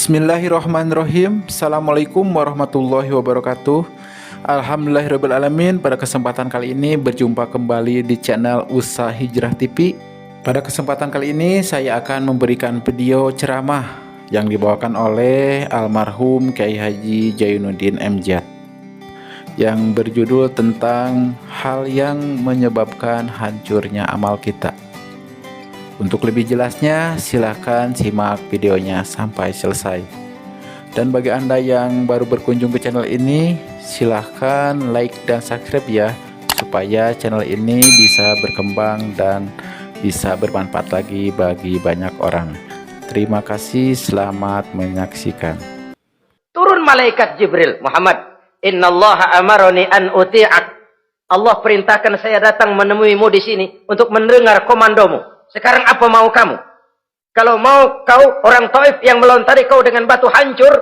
Bismillahirrahmanirrahim. Assalamualaikum warahmatullahi wabarakatuh. Alhamdulillahirrabbilalamin. Pada kesempatan kali ini berjumpa kembali di channel Usaha Hijrah TV. Pada kesempatan kali ini saya akan memberikan video ceramah yang dibawakan oleh almarhum Kiai Haji Zainuddin MZ yang berjudul tentang hal yang menyebabkan hancurnya amal kita. Untuk lebih jelasnya, silahkan simak videonya sampai selesai. Dan bagi Anda yang baru berkunjung ke channel ini, silahkan like dan subscribe ya, supaya channel ini bisa berkembang dan bisa bermanfaat lagi bagi banyak orang. Terima kasih, selamat menyaksikan. Turun malaikat Jibril, Muhammad, innallaha amaroni an uti'ak. Allah perintahkan saya datang menemuimu di sini untuk mendengar komandomu. Sekarang apa mau kamu? Kalau mau kau orang Taif yang melontari kau dengan batu hancur,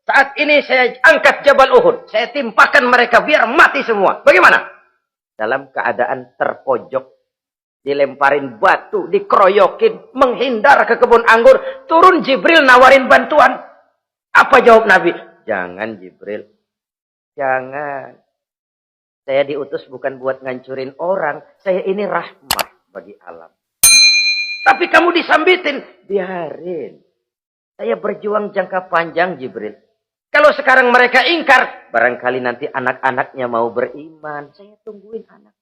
saat ini saya angkat Jabal Uhud. Saya timpakan mereka biar mati semua. Bagaimana? Dalam keadaan terpojok, dilemparin batu, dikeroyokin, menghindar ke kebun anggur, turun Jibril nawarin bantuan. Apa jawab Nabi? Jangan Jibril. Jangan. Saya diutus bukan buat ngancurin orang. Saya ini rahmah bagi alam. Tapi kamu disambitin, biarin. Saya berjuang jangka panjang, Jibril. Kalau sekarang mereka ingkar, barangkali nanti anak-anaknya mau beriman. Saya tungguin anak.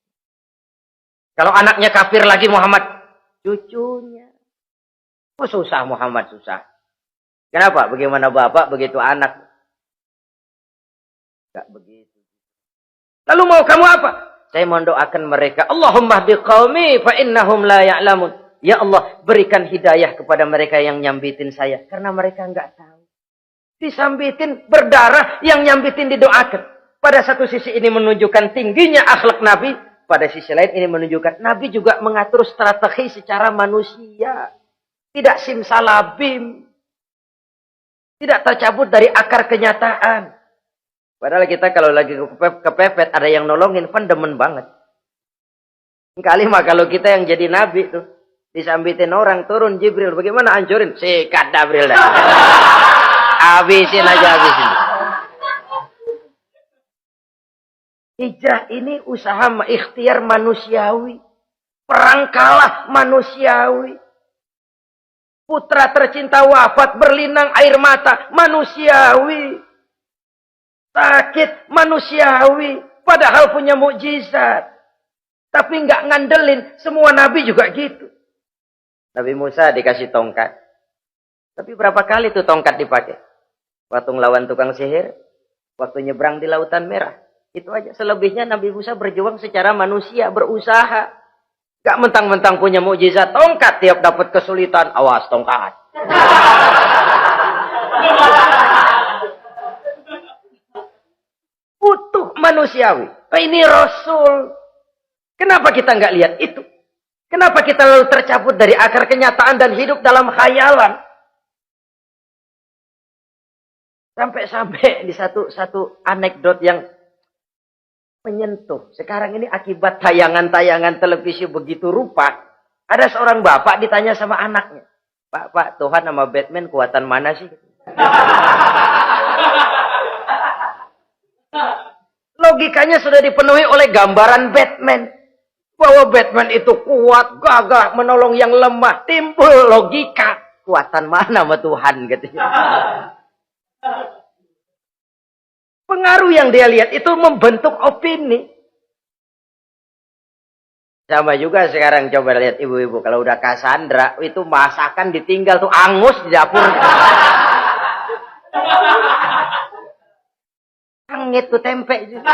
Kalau anaknya kafir lagi Muhammad, cucunya. Oh susah Muhammad, susah. Kenapa? Bagaimana bapak, begitu anak. Gak begitu. Lalu mau kamu apa? Saya mendoakan mereka. Allahumma hdi qaumi fa innahum la ya'lamun. Ya Allah, berikan hidayah kepada mereka yang nyambitin saya. Karena mereka nggak tahu. Disambitin berdarah, yang nyambitin didoakan. Pada satu sisi ini menunjukkan tingginya akhlak Nabi. Pada sisi lain ini menunjukkan Nabi juga mengatur strategi secara manusia. Tidak simsalabim. Tidak tercabut dari akar kenyataan. Padahal kita kalau lagi kepepet, ada yang nolongin, kan demen banget. Kali mah kalau kita yang jadi Nabi tuh. Disambitin orang, turun Jibril. Bagaimana hancurin? Sikat Jibril dah. Habisin aja, habisin. Hijrah ini usaha ikhtiar manusiawi. Perang kalah manusiawi. Putra tercinta wafat, berlinang air mata, manusiawi. Sakit, manusiawi. Padahal punya mukjizat. Tapi nggak ngandelin. Semua nabi juga gitu. Nabi Musa dikasih tongkat. Tapi berapa kali tuh tongkat dipakai? Waktu ngelawan tukang sihir. Waktu nyebrang di Lautan Merah. Itu aja. Selebihnya Nabi Musa berjuang secara manusia. Berusaha. Gak mentang-mentang punya mukjizat tongkat. Tiap dapat kesulitan. Awas tongkat. Utuh manusiawi. Ini Rasul. Kenapa kita nggak lihat itu? Kenapa kita lalu tercabut dari akar kenyataan dan hidup dalam khayalan? Sampai-sampai di satu anekdot yang menyentuh. Sekarang ini akibat tayangan-tayangan televisi begitu rupa. Ada seorang bapak ditanya sama anaknya. Pak, Tuhan sama Batman kuatan mana sih? Logikanya sudah dipenuhi oleh gambaran Batman. Bahwa Batman itu kuat, gagah, menolong yang lemah. Timbul logika. Kuatan mana sama Tuhan? Katanya. Pengaruh yang dia lihat itu membentuk opini. Sama juga sekarang coba lihat ibu-ibu. Kalau udah Cassandra, itu masakan ditinggal tuh angus di dapur. Angit tuh tempe juga.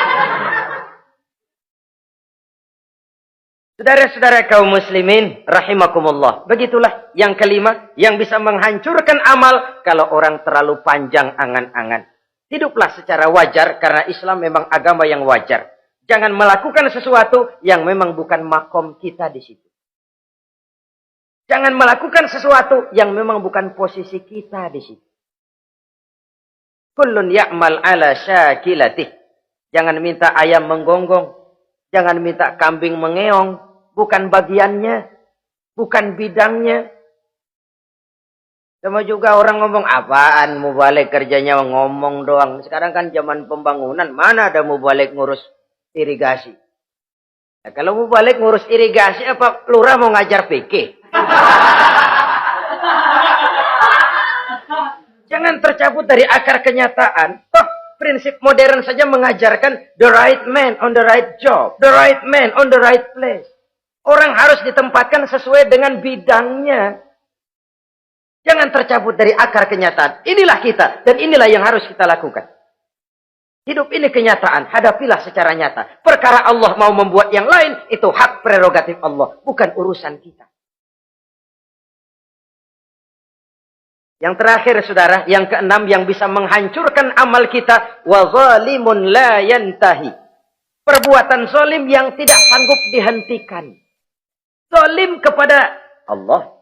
Saudara-saudara kaum muslimin, rahimakumullah. Begitulah yang kelima, yang bisa menghancurkan amal kalau orang terlalu panjang angan-angan. Hiduplah secara wajar, karena Islam memang agama yang wajar. Jangan melakukan sesuatu yang memang bukan makom kita di situ. Jangan melakukan sesuatu yang memang bukan posisi kita di situ. Kullun ya'mal ala syakilatih. Jangan minta ayam menggonggong. Jangan minta kambing mengeong. Bukan bagiannya, bukan bidangnya. Sama juga orang ngomong, apaan mubalik kerjanya ngomong doang. Sekarang kan zaman pembangunan, mana ada mubalik ngurus irigasi. Nah, kalau mubalik ngurus irigasi, apa lurah mau ngajar fikih? Jangan tercabut dari akar kenyataan. Toh, prinsip modern saja mengajarkan the right man on the right job. The right man on the right place. Orang harus ditempatkan sesuai dengan bidangnya. Jangan tercabut dari akar kenyataan. Inilah kita. Dan inilah yang harus kita lakukan. Hidup ini kenyataan. Hadapilah secara nyata. Perkara Allah mau membuat yang lain. Itu hak prerogatif Allah. Bukan urusan kita. Yang terakhir saudara. Yang keenam yang bisa menghancurkan amal kita. Wa zalimun la yantahi. Perbuatan zalim yang tidak sanggup dihentikan. Zalim kepada Allah.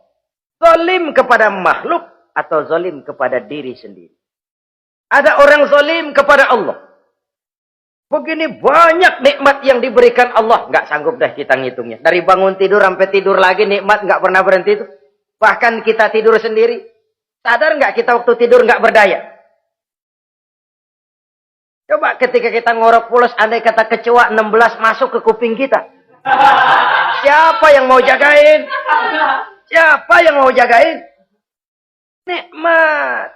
Zalim kepada makhluk atau zalim kepada diri sendiri. Ada orang zalim kepada Allah. Begini banyak nikmat yang diberikan Allah. Nggak sanggup dah kita ngitungnya. Dari bangun tidur sampai tidur lagi nikmat nggak pernah berhenti itu. Bahkan kita tidur sendiri. Sadar nggak kita waktu tidur nggak berdaya? Coba ketika kita ngorok pulas, andai kata kecoa 16 masuk ke kuping kita. Siapa yang mau jagain? Siapa yang mau jagain? Nikmat.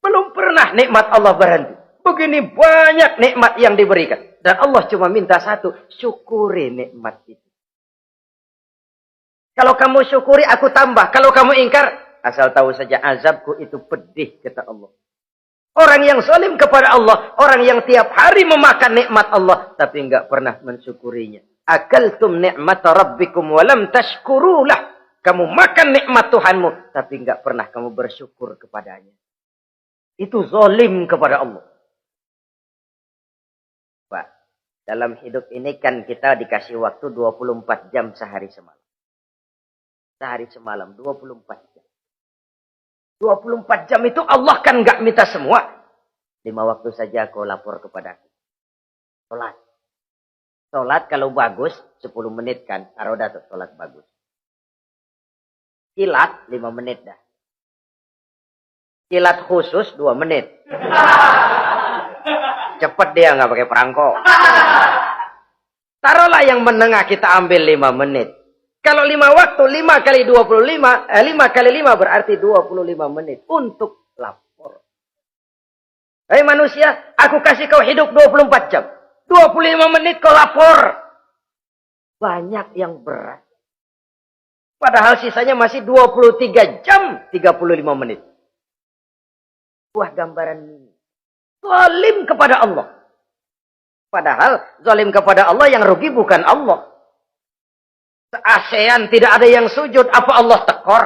Belum pernah nikmat Allah berhenti. Begini banyak nikmat yang diberikan. Dan Allah cuma minta satu. Syukuri nikmat itu. Kalau kamu syukuri, aku tambah. Kalau kamu ingkar, asal tahu saja azabku itu pedih, kata Allah. Orang yang zalim kepada Allah. Orang yang tiap hari memakan nikmat Allah. Tapi enggak pernah mensyukurinya. Akaltum ni'mata rabbikum walam tashkurulah. Kamu makan nikmat Tuhanmu. Tapi enggak pernah kamu bersyukur kepadanya. Itu zalim kepada Allah. Pak, dalam hidup ini kan kita dikasih waktu 24 jam sehari semalam. Sehari semalam 24 jam. 24 jam itu Allah kan enggak minta semua. 5 waktu saja kau lapor kepadaku. Sholat. Sholat kalau bagus 10 menit kan. Taruh dah tuh sholat bagus. Kilat 5 menit dah. Kilat khusus 2 menit. Cepet dia nggak pakai perangko. Taruhlah yang menengah kita ambil 5 menit. Kalau 5 waktu 5 kali 25, 5 kali 5 berarti 25 menit untuk lapor. Hei manusia, aku kasih kau hidup 24 jam. 25 menit kau lapor. Banyak yang berat. Padahal sisanya masih 23 jam 35 menit. Buah gambaran ini. Zalim kepada Allah. Padahal zalim kepada Allah yang rugi bukan Allah. Se-ASEAN tidak ada yang sujud. Apa Allah tekor?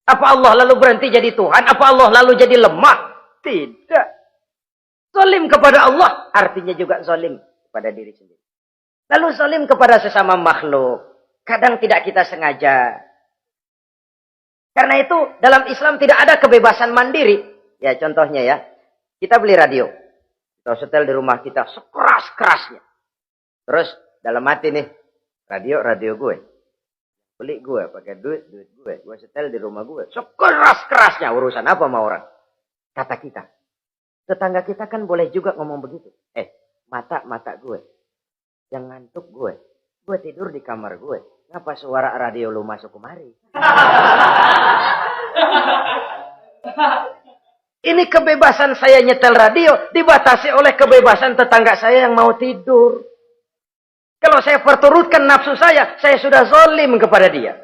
Apa Allah lalu berhenti jadi Tuhan? Apa Allah lalu jadi lemah? Tidak. Zalim kepada Allah artinya juga zalim kepada diri sendiri. Lalu zalim kepada sesama makhluk. Kadang tidak kita sengaja. Karena itu dalam Islam tidak ada kebebasan mandiri. Ya contohnya ya. Kita beli radio. Kita setel di rumah kita sekeras-kerasnya. Terus dalam hati nih. Radio gue. Beli gue pakai duit gue. Gue setel di rumah gue. Sekeras-kerasnya. Urusan apa sama orang? Kata kita. Tetangga kita kan boleh juga ngomong begitu. Mata gue. Yang ngantuk gue. Gue tidur di kamar gue. Ngapa suara radio lu masuk kemari? Ini kebebasan saya nyetel radio. Dibatasi oleh kebebasan tetangga saya yang mau tidur. Kalau saya perturutkan nafsu saya sudah zalim kepada dia.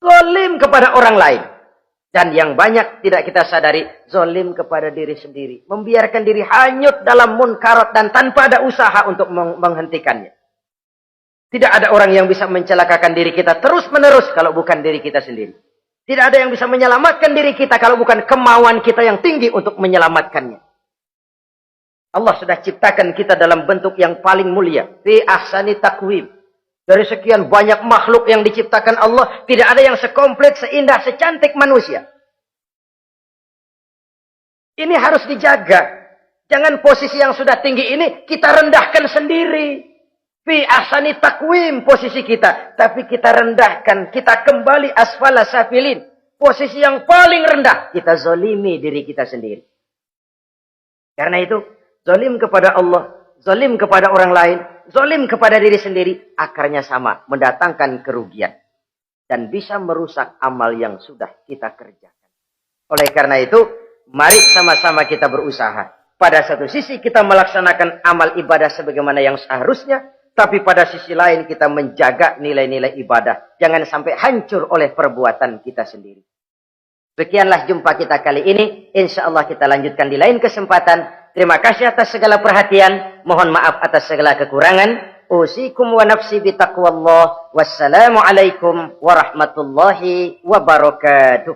Zalim kepada orang lain. Dan yang banyak tidak kita sadari, zalim kepada diri sendiri. Membiarkan diri hanyut dalam munkarat dan tanpa ada usaha untuk menghentikannya. Tidak ada orang yang bisa mencelakakan diri kita terus-menerus kalau bukan diri kita sendiri. Tidak ada yang bisa menyelamatkan diri kita kalau bukan kemauan kita yang tinggi untuk menyelamatkannya. Allah sudah ciptakan kita dalam bentuk yang paling mulia. Fi ahsani taqwim. Dari sekian banyak makhluk yang diciptakan Allah, tidak ada yang sekomplit, seindah, secantik manusia. Ini harus dijaga. Jangan posisi yang sudah tinggi ini kita rendahkan sendiri. Fi ahsani takwim posisi kita. Tapi kita rendahkan. Kita kembali asfala safilin. Posisi yang paling rendah. Kita zolimi diri kita sendiri. Karena itu, zolim kepada Allah, zolim kepada orang lain, zolim kepada diri sendiri, akarnya sama, mendatangkan kerugian. Dan bisa merusak amal yang sudah kita kerjakan. Oleh karena itu, mari sama-sama kita berusaha. Pada satu sisi kita melaksanakan amal ibadah sebagaimana yang seharusnya, tapi pada sisi lain kita menjaga nilai-nilai ibadah. Jangan sampai hancur oleh perbuatan kita sendiri. Sekianlah jumpa kita kali ini. Insya Allah kita lanjutkan di lain kesempatan. Terima kasih atas segala perhatian. Mohon maaf atas segala kekurangan. Usikum wa nafsi bitaqwallah. Wassalamualaikum warahmatullahi wabarakatuh.